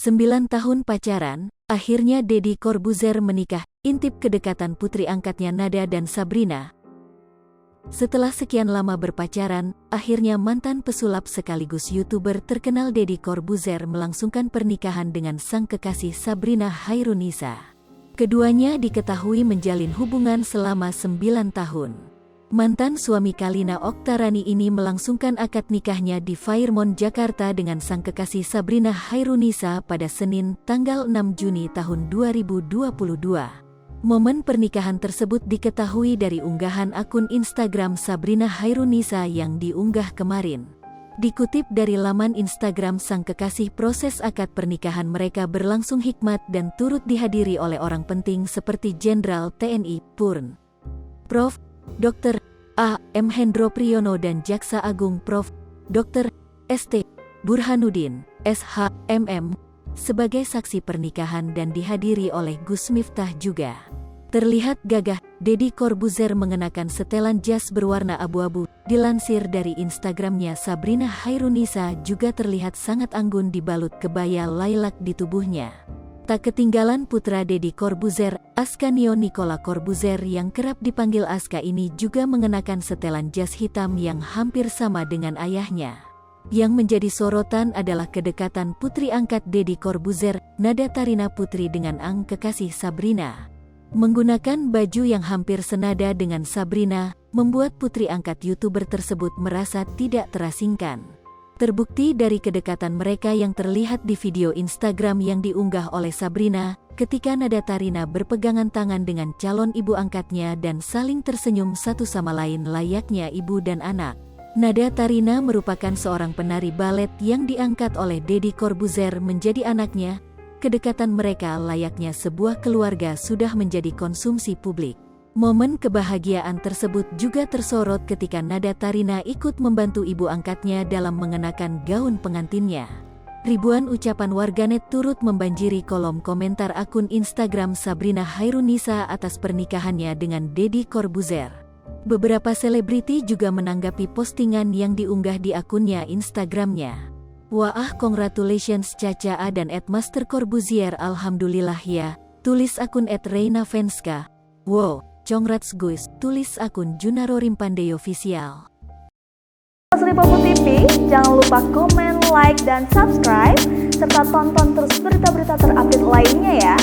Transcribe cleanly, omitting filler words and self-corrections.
9 tahun pacaran, akhirnya Deddy Corbuzier menikah. Intip kedekatan putri angkatnya Nada dan Sabrina. Setelah sekian lama berpacaran, akhirnya mantan pesulap sekaligus YouTuber terkenal Deddy Corbuzier melangsungkan pernikahan dengan sang kekasih Sabrina Hairunisa. Keduanya diketahui menjalin hubungan selama 9 tahun. Mantan suami Kalina Oktarani ini melangsungkan akad nikahnya di Fairmont, Jakarta dengan sang kekasih Sabrina Hairunisa pada Senin, tanggal 6 Juni tahun 2022. Momen pernikahan tersebut diketahui dari unggahan akun Instagram Sabrina Hairunisa yang diunggah kemarin. Dikutip dari laman Instagram sang kekasih, proses akad pernikahan mereka berlangsung hikmat dan turut dihadiri oleh orang penting seperti Jenderal TNI Purn. Prof. Dr. A. M. Hendro Priyono dan Jaksa Agung Prof. Dr. St. Burhanuddin, SH, MM, sebagai saksi pernikahan dan dihadiri oleh Gus Miftah juga. Terlihat gagah, Deddy Corbuzier mengenakan setelan jas berwarna abu-abu. Dilansir dari Instagramnya, Sabrina Hairunisa juga terlihat sangat anggun dibalut kebaya lilac di tubuhnya. Tak ketinggalan putra Deddy Corbuzier, Ascanio Nicola Corbuzier yang kerap dipanggil Aska ini juga mengenakan setelan jas hitam yang hampir sama dengan ayahnya. Yang menjadi sorotan adalah kedekatan putri angkat Deddy Corbuzier, Nada Tarina Putri dengan Ang kekasih Sabrina. Menggunakan baju yang hampir senada dengan Sabrina, membuat putri angkat YouTuber tersebut merasa tidak terasingkan. Terbukti dari kedekatan mereka yang terlihat di video Instagram yang diunggah oleh Sabrina, ketika Nada Tarina berpegangan tangan dengan calon ibu angkatnya dan saling tersenyum satu sama lain layaknya ibu dan anak. Nada Tarina merupakan seorang penari balet yang diangkat oleh Deddy Corbuzier menjadi anaknya. Kedekatan mereka layaknya sebuah keluarga sudah menjadi konsumsi publik. Momen kebahagiaan tersebut juga tersorot ketika Nada Tarina ikut membantu ibu angkatnya dalam mengenakan gaun pengantinnya. Ribuan ucapan warganet turut membanjiri kolom komentar akun Instagram Sabrina Hairunisa atas pernikahannya dengan Deddy Corbuzier. Beberapa selebriti juga menanggapi postingan yang diunggah di akunnya Instagramnya. Wah, congratulations Caca A dan @Master Corbuzier, alhamdulillah ya, tulis akun @Reina_Venska. Wow, congrats guys, tulis akun Junaro Rimpande Official. Lipopo TV, jangan lupa komen, like, dan subscribe, serta tonton terus berita-berita terupdate lainnya ya.